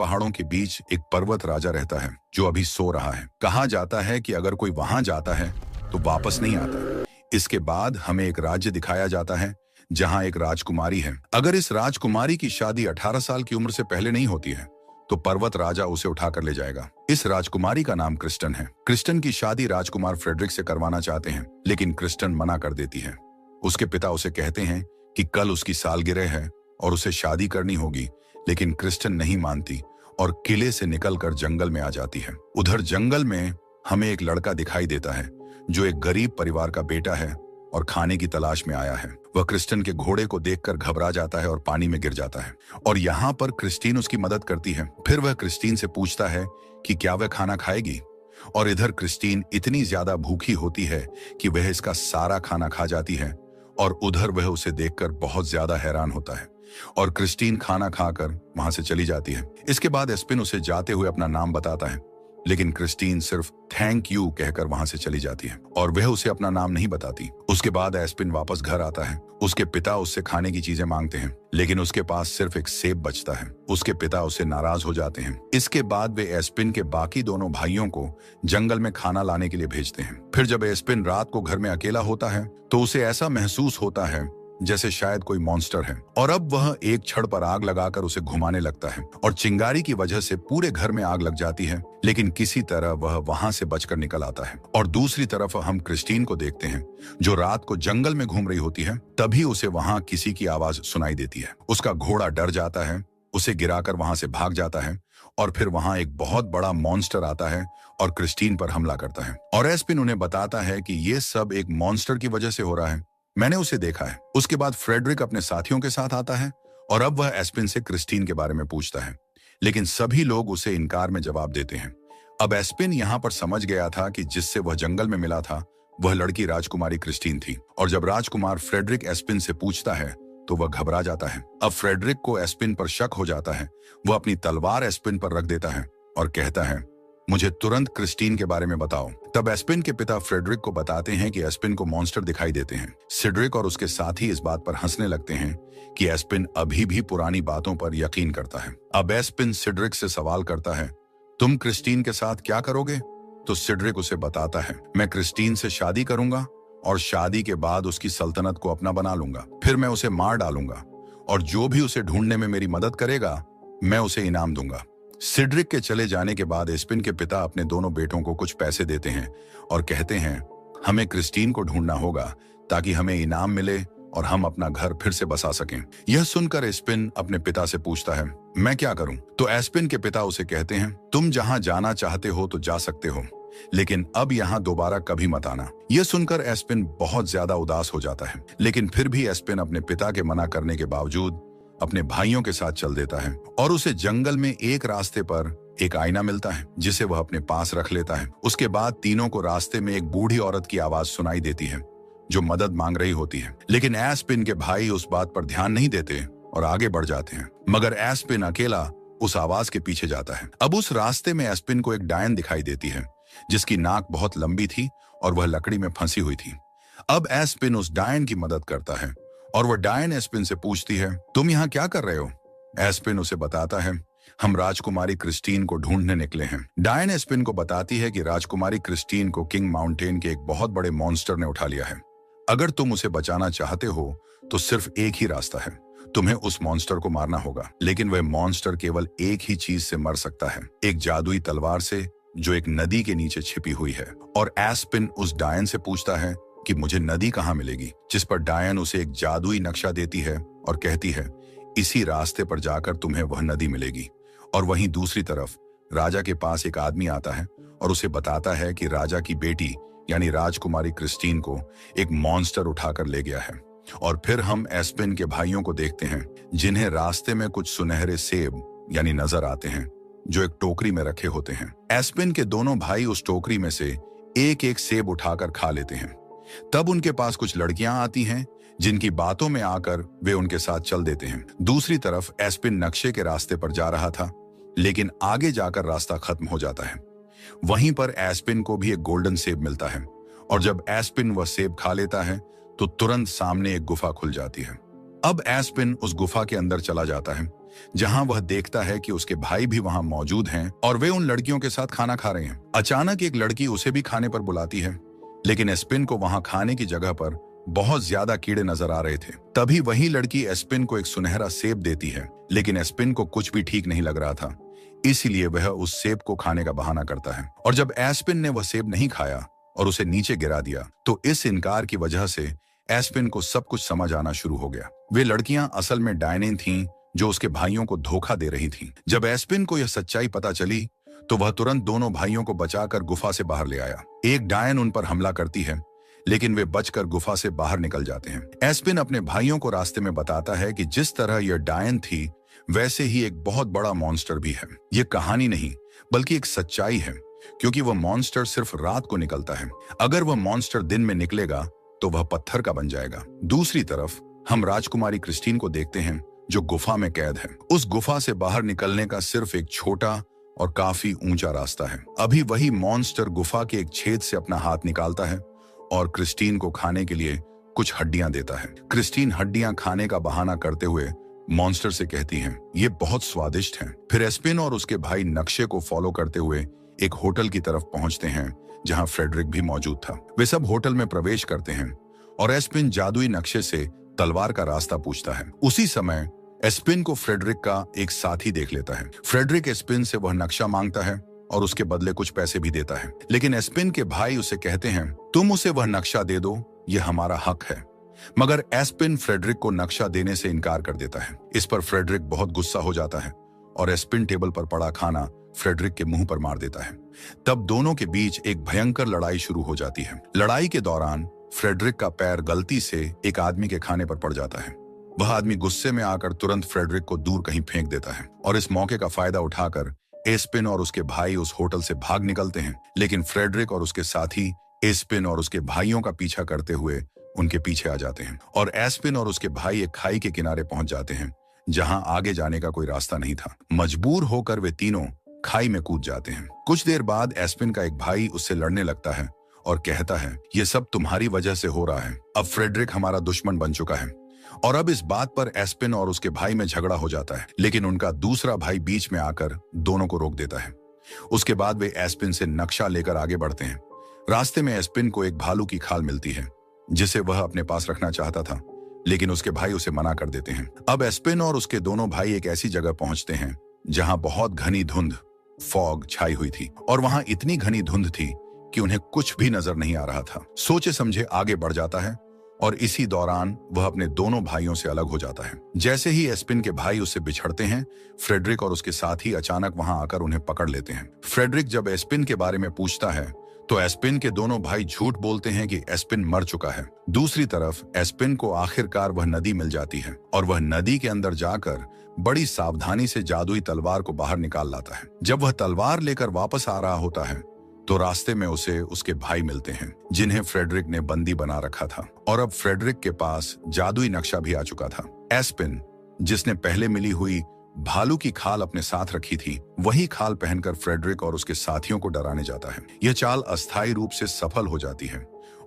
पहाड़ों के बीच एक पर्वत राजा रहता है जो अभी सो रहा है। कहा जाता है कि अगर कोई वहां जाता है तो वापस नहीं आता। इसके बाद हमें एक राज्य दिखाया जाता है जहां एक राजकुमारी है। अगर इस राजकुमारी की शादी 18 साल की उम्र से पहले नहीं होती है तो पर्वत राजा उसे उठाकर ले जाएगा। इस राजकुमारी का नाम क्रिस्टन है। क्रिस्टन की शादी राजकुमार फ्रेडरिक से करवाना चाहते हैं, लेकिन क्रिस्टन मना कर देती है। उसके पिता उसे कहते हैं कि कल उसकी सालगिरह है और उसे शादी करनी होगी, लेकिन क्रिस्टन नहीं मानती और किले से निकलकर जंगल में आ जाती है। उधर जंगल में हमें एक लड़का दिखाई देता है जो एक गरीब परिवार का बेटा है और खाने की तलाश में आया है। वह क्रिस्टन के घोड़े को देखकर घबरा जाता है और पानी में गिर जाता है और यहाँ पर क्रिस्टीन उसकी मदद करती है। फिर वह क्रिस्टीन से पूछता है कि क्या वह खाना खाएगी, और इधर क्रिस्टीन इतनी ज्यादा भूखी होती है कि वह इसका सारा खाना खा जाती है और उधर वह उसे देखकर बहुत ज्यादा हैरान होता है और क्रिस्टीन खाना खाकर वहां से चली जाती है। इसके बाद एस्पिन उसे जाते हुए अपना नाम बताता है, लेकिन क्रिस्टीन सिर्फ थैंक यू कहकर वहां से चली जाती है और वह उसे अपना नाम नहीं बताती। उसके बाद एस्पिन वापस घर आता है। उसके पिता उससे खाने की चीजें मांगते हैं, लेकिन उसके पास सिर्फ एक सेब बचता है। उसके पिता उससे नाराज हो जाते हैं। इसके बाद वे एस्पिन के बाकी दोनों भाइयों को जंगल में खाना लाने के लिए भेजते हैं। फिर जब एस्पिन रात को घर में अकेला होता है तो उसे ऐसा महसूस होता है जैसे शायद कोई मॉन्स्टर है, और अब वह एक छड़ पर आग लगाकर उसे घुमाने लगता है और चिंगारी की वजह से पूरे घर में आग लग जाती है, लेकिन किसी तरह वह वहां से बचकर निकल आता है। और दूसरी तरफ हम क्रिस्टीन को देखते हैं जो रात को जंगल में घूम रही होती है। तभी उसे वहां किसी की आवाज सुनाई देती है। उसका घोड़ा डर जाता है, उसे गिराकर वहां से भाग जाता है और फिर वहां एक बहुत बड़ा मॉन्स्टर आता है और क्रिस्टीन पर हमला करता है। और एस्पिन उन्हें बताता है कि ये सब एक मॉन्स्टर की वजह से हो रहा है, मैंने उसे देखा है। उसके बाद फ्रेडरिक अपने साथियों के साथ आता है और अब वह एस्पिन से क्रिस्टीन के बारे में पूछता है, लेकिन सभी लोग उसे इनकार में जवाब देते हैं। अब एस्पिन यहाँ पर समझ गया था कि जिससे वह जंगल में मिला था वह लड़की राजकुमारी क्रिस्टीन थी, और जब राजकुमार फ्रेडरिक एस्पिन से पूछता है तो वह घबरा जाता है। अब फ्रेडरिक को एस्पिन पर शक हो जाता है। वह अपनी तलवार एस्पिन पर रख देता है और कहता है, मुझे तुरंत क्रिस्टीन के बारे में बताओ। तब एस्पिन के पिता फ्रेडरिक को बताते हैं कि एस्पिन को मॉन्स्टर दिखाई देते हैं। सिड्रिक और उसके साथी इस बात पर हंसने लगते हैं कि एस्पिन अभी भी पुरानी बातों पर यकीन करता है। अब एस्पिन सिड्रिक से सवाल करता है, तुम क्रिस्टीन के साथ क्या करोगे? तो सिड्रिक उसे बताता है, मैं क्रिस्टीन से शादी करूंगा और शादी के बाद उसकी सल्तनत को अपना बना लूंगा। फिर मैं उसे मार डालूंगा और जो भी उसे ढूंढने में मेरी मदद करेगा मैं उसे इनाम दूंगा। सिड्रिक के चले जाने के बाद एस्पिन के पिता अपने दोनों बेटों को कुछ पैसे देते हैं और कहते हैं, हमें क्रिस्टीन को ढूंढना होगा ताकि हमें इनाम मिले और हम अपना घर फिर से बसा सकें। यह सुनकर एस्पिन अपने पिता से पूछता है, मैं क्या करूं? तो एस्पिन के पिता उसे कहते हैं, तुम जहां जाना चाहते हो तो जा सकते हो, लेकिन अब यहाँ दोबारा कभी मत आना। यह सुनकर एस्पिन बहुत ज्यादा उदास हो जाता है, लेकिन फिर भी एस्पिन अपने पिता के मना करने के बावजूद अपने भाइयों के साथ चल देता है और उसे जंगल में एक रास्ते पर एक आईना मिलता है जिसे वह अपने पास रख लेता है। उसके बाद तीनों को रास्ते में एक बूढ़ी औरत की आवाज सुनाई देती है जो मदद मांग रही होती है, लेकिन एस्पिन के भाई उस बात पर ध्यान नहीं देते और आगे बढ़ जाते हैं, मगर एस्पिन अकेला उस आवाज के पीछे जाता है। अब उस रास्ते में एस्पिन को एक डायन दिखाई देती है जिसकी नाक बहुत लंबी थी और वह लकड़ी में फंसी हुई थी। अब एस्पिन उस डायन की मदद करता है और वह डायन एस्पिन से पूछती है, तुम यहाँ क्या कर रहे हो? एस्पिन उसे बताता है, हम राजकुमारी क्रिस्टीन को ढूंढने निकले हैं। डायन एस्पिन को बताती है कि राजकुमारी क्रिस्टीन को किंग माउंटेन के एक बहुत बड़े मॉन्स्टर ने उठा लिया है। अगर तुम उसे बचाना चाहते हो तो सिर्फ एक ही रास्ता है, तुम्हें उस मॉन्स्टर को मारना होगा, लेकिन वह मॉन्स्टर केवल एक ही चीज से मर सकता है, एक जादुई तलवार से जो एक नदी के नीचे छिपी हुई है। और एस्पिन उस डायन से पूछता है कि मुझे नदी कहाँ मिलेगी, जिस पर डायन उसे एक जादुई नक्शा देती है और कहती है, इसी रास्ते पर जाकर तुम्हें वह नदी मिलेगी। और वहीं दूसरी तरफ राजा के पास एक आदमी आता है और उसे बताता है कि राजा की बेटी यानी राजकुमारी क्रिस्टीन को एक मॉन्स्टर उठाकर ले गया है। और फिर हम एस्पिन के भाइयों को देखते हैं जिन्हें रास्ते में कुछ सुनहरे सेब यानी नजर आते हैं जो एक टोकरी में रखे होते हैं। एस्पिन के दोनों भाई उस टोकरी में से एक एक सेब उठाकर खा लेते हैं। तब उनके पास कुछ लड़कियां आती हैं जिनकी बातों में आकर वे उनके साथ चल देते हैं। दूसरी तरफ एस्पिन नक्शे के रास्ते पर जा रहा था, लेकिन आगे जाकर रास्ता खत्म हो जाता है। वहीं पर एस्पिन को भी एक गोल्डन सेब मिलता है और जब एस्पिन वह सेब खा लेता है तो तुरंत सामने एक गुफा खुल जाती है। अब एस्पिन उस गुफा के अंदर चला जाता है, जहां वह देखता है कि उसके भाई भी वहां मौजूद हैं और वे उन लड़कियों के साथ खाना खा रहे हैं। अचानक एक लड़की उसे भी खाने पर बुलाती है, लेकिन एस्पिन को वहां खाने की जगह पर बहुत ज्यादा कीड़े नजर आ रहे थे। तभी वही लड़की एस्पिन को एक सुनहरा सेब देती है, लेकिन एस्पिन को कुछ भी ठीक नहीं लग रहा था, इसीलिए वह उस सेब को खाने का बहाना करता है। और जब एस्पिन ने वह सेब नहीं खाया और उसे नीचे गिरा दिया, तो इस इनकार की वजह से एस्पिन को सब कुछ समझ आना शुरू हो गया। वे लड़कियां असल में डायने थीं जो उसके भाइयों को धोखा दे रही थीं। जब एस्पिन को यह सच्चाई पता चली, तो वह तुरंत दोनों भाइयों को बचाकर गुफा से बाहर ले आया। एक डायन उन पर हमला करती है, लेकिन वे बचकर गुफा से बाहर निकल जाते हैं। एस्पिन अपने भाइयों को रास्ते में बताता है कि जिस तरह यह डायन थी, वैसे ही एक बहुत बड़ा मॉन्स्टर भी है। यह कहानी नहीं, बल्कि एक सच्चाई है, क्योंकि वह मॉन्स्टर सिर्फ रात को निकलता है। अगर वह मॉन्स्टर दिन में निकलेगा तो वह पत्थर का बन जाएगा। दूसरी तरफ हम राजकुमारी क्रिस्टीन को देखते हैं, जो गुफा में कैद है। उस गुफा से बाहर निकलने का सिर्फ एक छोटा और काफी ऊंचा रास्ता है। अभी वही मॉन्स्टर गुफा के एक छेद से अपना हाथ निकालता है और क्रिस्टीन को खाने के लिए कुछ हड्डियां देता है। क्रिस्टीन हड्डियां खाने का बहाना करते हुए मॉन्स्टर से कहती हैं, ये बहुत स्वादिष्ट हैं। फिर एस्पिन और उसके भाई नक्शे को फॉलो करते हुए एक होटल की तरफ पहुंचते हैं, जहां फ्रेडरिक भी मौजूद था। वे सब होटल में प्रवेश करते हैं और एस्पिन जादुई नक्शे से तलवार का रास्ता पूछता है। उसी समय एस्पिन को फ्रेडरिक का एक साथी देख लेता है। फ्रेडरिक एस्पिन से वह नक्शा मांगता है और उसके बदले कुछ पैसे भी देता है, लेकिन एस्पिन के भाई उसे कहते हैं, तुम उसे वह नक्शा दे दो, यह हमारा हक है। मगर एस्पिन फ्रेडरिक को नक्शा देने से इनकार कर देता है। इस पर फ्रेडरिक बहुत गुस्सा हो जाता है और एस्पिन टेबल पर पड़ा खाना फ्रेडरिक के मुंह पर मार देता है। तब दोनों के बीच एक भयंकर लड़ाई शुरू हो जाती है। लड़ाई के दौरान फ्रेडरिक का पैर गलती से एक आदमी के खाने पर पड़ जाता है। वह आदमी गुस्से में आकर तुरंत फ्रेडरिक को दूर कहीं फेंक देता है और इस मौके का फायदा उठाकर एस्पिन और उसके भाई उस होटल से भाग निकलते हैं। लेकिन फ्रेडरिक और उसके साथी एस्पिन और उसके भाइयों का पीछा करते हुए उनके पीछे आ जाते हैं और एस्पिन और उसके भाई एक खाई के किनारे पहुंच जाते हैं, जहां आगे जाने का कोई रास्ता नहीं था। मजबूर होकर वे तीनों खाई में कूद जाते हैं। कुछ देर बाद एस्पिन का एक भाई उससे लड़ने लगता है और कहता है, ये सब तुम्हारी वजह से हो रहा है। अब फ्रेडरिक हमारा दुश्मन बन चुका है। और अब इस बात पर एस्पिन और उसके भाई में झगड़ा हो जाता है, लेकिन उनका दूसरा भाई बीच में आकर दोनों को रोक देता है। उसके बाद वे एस्पिन से नक्शा लेकर आगे बढ़ते हैं। रास्ते में एस्पिन को एक भालू की खाल मिलती है, जिसे वह अपने पास रखना चाहता था, लेकिन उसके भाई उसे मना कर देते हैं। अब एस्पिन और उसके दोनों भाई एक ऐसी जगह पहुंचते हैं जहां बहुत घनी धुंध फॉग छाई हुई थी और वहां इतनी घनी धुंध थी कि उन्हें कुछ भी नजर नहीं आ रहा था। सोचे समझे आगे बढ़ जाता है और इसी दौरान वह अपने दोनों भाइयों से अलग हो जाता है। जैसे ही एस्पिन के भाई उससे बिछड़ते हैं, फ्रेडरिक और उसके साथी अचानक वहां आकर उन्हें पकड़ लेते हैं। फ्रेडरिक जब एस्पिन के बारे में पूछता है तो एस्पिन के दोनों भाई झूठ बोलते हैं कि एस्पिन मर चुका है। दूसरी तरफ एस्पिन को आखिरकार वह नदी मिल जाती है और वह नदी के अंदर जाकर बड़ी सावधानी से जादुई तलवार को बाहर निकाल लाता है। जब वह तलवार लेकर वापस आ रहा होता है तो रास्ते में उसे उसके भाई मिलते हैं, जिन्हें फ्रेडरिक ने बंदी बना रखा था। और अब फ्रेडरिक के पास जादुई नक्शा भी आ चुका था। एस्पिन, जिसने पहले मिली हुई भालू की खाल अपने साथ रखी थी, वही खाल पहनकर फ्रेडरिक और उसके साथियों को डराने जाता है। यह चाल अस्थायी रूप से सफल हो जाती है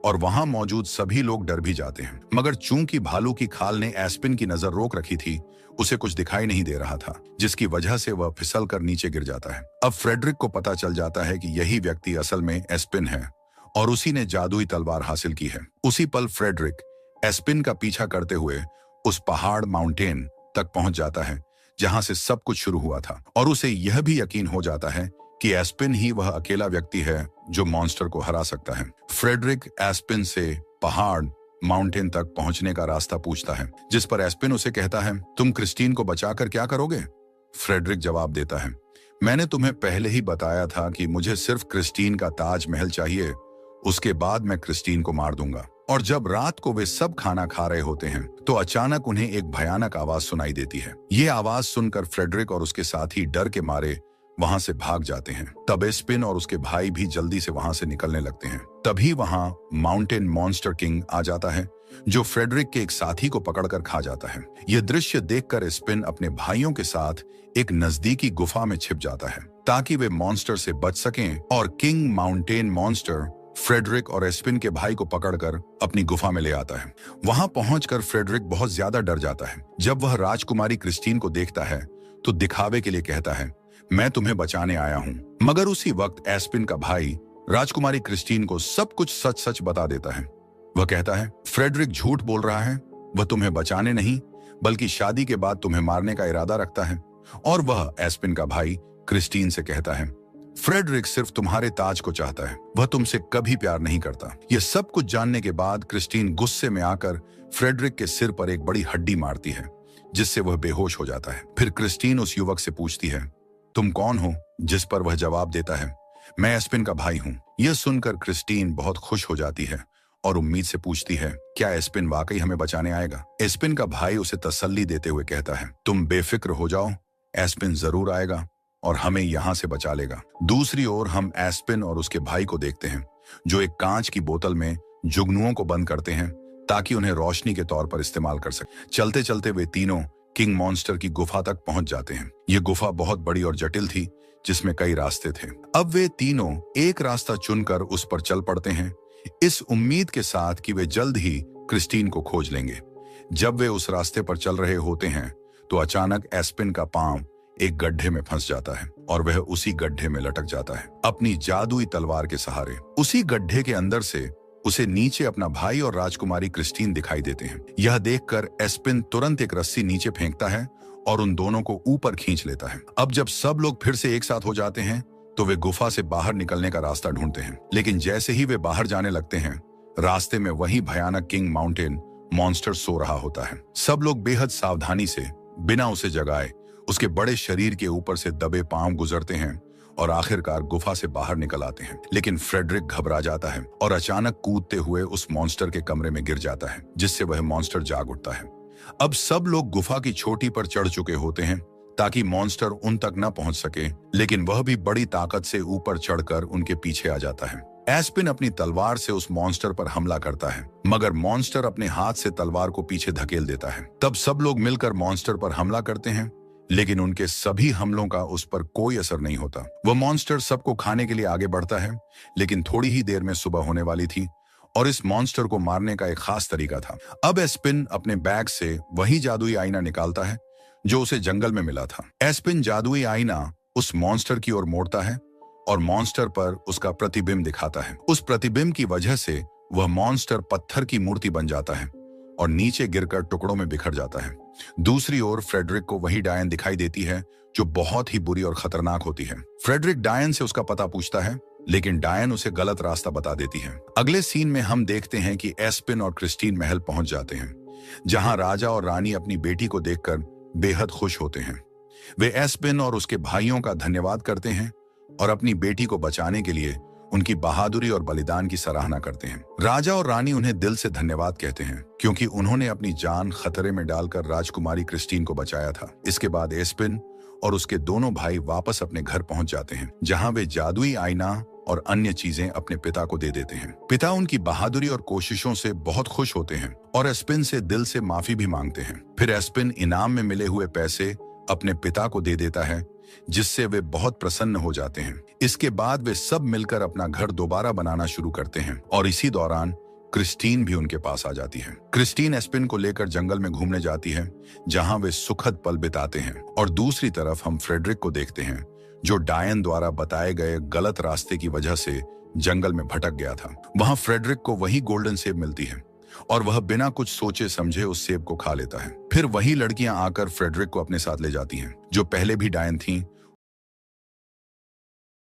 और वहां मौजूद सभी लोग डर भी जाते हैं। मगर चूंकि भालू की खाल ने एस्पिन की नजर रोक रखी थी, उसे कुछ दिखाई नहीं दे रहा था, जिसकी वजह से वह फिसल कर नीचे गिर जाता है। अब फ्रेडरिक को पता चल जाता है कि यही व्यक्ति असल में एस्पिन है और उसी ने जादुई तलवार हासिल की है। उसी पल फ्रेडरिक एस्पिन का पीछा करते हुए उस पहाड़ माउंटेन तक पहुंच जाता है जहां से सब कुछ शुरू हुआ था और उसे यह भी यकीन हो जाता है कि एस्पिन ही वह अकेला व्यक्ति है जो मॉन्स्टर को हरा सकता है। फ्रेडरिक एस्पिन से पहाड़ माउंटेन तक पहुंचने का रास्ता पूछता है, जिस पर एस्पिन उसे कहता है, तुम क्रिस्टीन को बचाकर क्या करोगे? फ्रेडरिक जवाब देता है, मैंने तुम्हें पहले ही बताया था कि मुझे सिर्फ क्रिस्टीन का ताजमहल चाहिए, उसके बाद मैं क्रिस्टीन को मार दूंगा। और जब रात को वे सब खाना खा रहे होते हैं तो अचानक उन्हें एक भयानक आवाज सुनाई देती है। ये आवाज सुनकर फ्रेडरिक और उसके साथी डर के मारे वहां से भाग जाते हैं। तब एस्पिन और उसके भाई भी जल्दी से वहां से निकलने लगते हैं। तभी वहां माउंटेन मॉन्स्टर किंग आ जाता है, जो फ्रेडरिक के एक साथी को पकड़कर खा जाता है। यह दृश्य देखकर एस्पिन अपने भाइयों के साथ एक नजदीकी गुफा में छिप जाता है ताकि वे मॉन्स्टर से बच सकें और किंग माउंटेन मॉन्स्टर फ्रेडरिक और एस्पिन के भाई को पकड़कर अपनी गुफा में ले आता है। वहां पहुंचकर फ्रेडरिक बहुत ज्यादा डर जाता है। जब वह राजकुमारी क्रिस्टीन को देखता है तो दिखावे के लिए कहता है, मैं तुम्हें बचाने आया हूं। मगर उसी वक्त एस्पिन का भाई राजकुमारी क्रिस्टीन को सब कुछ सच सच बता देता है। वह कहता है, फ्रेडरिक झूठ बोल रहा है, वह तुम्हें बचाने नहीं बल्कि शादी के बाद तुम्हें मारने का इरादा रखता है। और वह एस्पिन का भाई क्रिस्टीन से कहता है, फ्रेडरिक सिर्फ तुम्हारे ताज को चाहता है, वह तुमसे कभी प्यार नहीं करता। यह सब कुछ जानने के बाद क्रिस्टीन गुस्से में आकर फ्रेडरिक के सिर पर एक बड़ी हड्डी मारती है, जिससे वह बेहोश हो जाता है। फिर क्रिस्टीन उस युवक से पूछती है, तुम कौन हो? जिस पर वह जवाब देता है, मैं एस्पिन का भाई हूं। यह सुनकर क्रिस्टीन बहुत खुश हो जाती है और उम्मीद से पूछती है, क्या एस्पिन वाकई हमें बचाने आएगा? एस्पिन का भाई उसे तसल्ली देते हुए कहता है, तुम बेफिक्र हो जाओ, एस्पिन जरूर आएगा और हमें यहां से बचा लेगा। दूसरी ओर हम एस्पिन और उसके भाई को देखते हैं, जो एक कांच की बोतल में जुगनुओं को बंद करते हैं ताकि उन्हें रोशनी के तौर पर इस्तेमाल कर सके। चलते चलते वे तीनों किंग मॉन्स्टर की गुफा तक पहुंच जाते हैं। ये गुफा बहुत बड़ी और जटिल थी, जिसमें कई रास्ते थे। अब वे तीनों एक रास्ता चुनकर उस पर चल पड़ते हैं, इस उम्मीद के साथ कि वे जल्द ही क्रिस्टीन को खोज लेंगे। जब वे उस रास्ते पर चल रहे होते हैं तो अचानक एस्पिन का पांव एक गड्ढे में फंस जाता है और वह उसी गड्ढे में लटक जाता है, अपनी जादुई तलवार के सहारे। उसी गड्ढे के अंदर से उसे नीचे अपना भाई और राजकुमारी क्रिस्टीन दिखाई देते हैं। यह देखकर एस्पिन तुरंत एक रस्सी नीचे फेंकता है और उन दोनों को ऊपर खींच लेता है। अब जब सब लोग फिर से एक साथ हो जाते हैं तो वे गुफा से बाहर निकलने का रास्ता ढूंढते हैं, लेकिन जैसे ही वे बाहर जाने लगते हैं, रास्ते में वही भयानक किंग माउंटेन मॉन्स्टर सो रहा होता है। सब लोग बेहद सावधानी से, बिना उसे जगाए, उसके बड़े शरीर के ऊपर से दबे पांव गुजरते हैं और आखिरकार गुफा से बाहर निकल आते हैं। लेकिन फ्रेडरिक घबरा जाता है और अचानक कूदते हुए उस मॉन्स्टर के कमरे में गिर जाता है, जिससे वह मॉन्स्टर जाग उठता है। अब सब लोग गुफा की चोटी पर चढ़ चुके होते हैं ताकि मॉन्स्टर उन तक न पहुंच सके, लेकिन वह भी बड़ी ताकत से ऊपर चढ़कर उनके पीछे आ जाता है। एस्पिन अपनी तलवार से उस मॉन्स्टर पर हमला करता है, मगर मॉन्स्टर अपने हाथ से तलवार को पीछे धकेल देता है। तब सब लोग मिलकर मॉन्स्टर पर हमला करते हैं, लेकिन उनके सभी हमलों का उस पर कोई असर नहीं होता। वह मॉन्स्टर सबको खाने के लिए आगे बढ़ता है, लेकिन थोड़ी ही देर में सुबह होने वाली थी और इस मॉन्स्टर को मारने का एक खास तरीका था। अब एस्पिन अपने बैग से वही जादुई आईना निकालता है जो उसे जंगल में मिला था। एस्पिन जादुई आईना उस मॉन्स्टर की ओर मोड़ता है और मॉन्स्टर पर उसका प्रतिबिंब दिखाता है। उस प्रतिबिंब की वजह से वह मॉन्स्टर पत्थर की मूर्ति बन जाता है और नीचे गिरकर टुकड़ों में बिखर जाता है। दूसरी ओर फ्रेडरिक को वही डायन दिखाई देती है, जो बहुत ही बुरी और खतरनाक होती है। फ्रेडरिक डायन से उसका पता पूछता है, लेकिन डायन उसे गलत रास्ता बता देती है। अगले सीन में हम देखते हैं कि एस्पिन और क्रिस्टीन महल पहुंच जाते हैं, जहां राजा और रानी अपनी बेटी को देखकर बेहद खुश होते हैं। वे एस्पिन और उसके भाइयों का धन्यवाद करते हैं और अपनी बेटी को बचाने के लिए उनकी बहादुरी और बलिदान की सराहना करते हैं। राजा और रानी उन्हें दिल से धन्यवाद कहते हैं, क्योंकि उन्होंने अपनी जान खतरे में डालकर राजकुमारी क्रिस्टीन को बचाया था। इसके बाद एस्पिन और उसके दोनों भाई वापस अपने घर पहुंच जाते हैं, जहां वे जादुई आईना और अन्य चीजें अपने पिता को दे देते हैं। पिता उनकी बहादुरी और कोशिशों से बहुत खुश होते हैं और एस्पिन से दिल से माफी भी मांगते हैं। फिर एस्पिन इनाम में मिले हुए पैसे अपने पिता को दे देता है, जिससे वे बहुत प्रसन्न हो जाते हैं। इसके बाद वे सब मिलकर अपना घर दोबारा बनाना शुरू करते हैं और इसी दौरान क्रिस्टीन भी उनके पास आ जाती है। क्रिस्टीन एस्पिन को लेकर जंगल में घूमने जाती है, जहां वे सुखद पल बिताते हैं। और दूसरी तरफ हम फ्रेडरिक को देखते हैं, जो डायन द्वारा बताए गए गलत रास्ते की वजह से जंगल में भटक गया था। वहां फ्रेडरिक को वही गोल्डन सेब मिलती है और वह बिना कुछ सोचे समझे उस सेब को खा लेता है। फिर वही लड़कियां आकर फ्रेडरिक को अपने साथ ले जाती हैं, जो पहले भी डायन थीं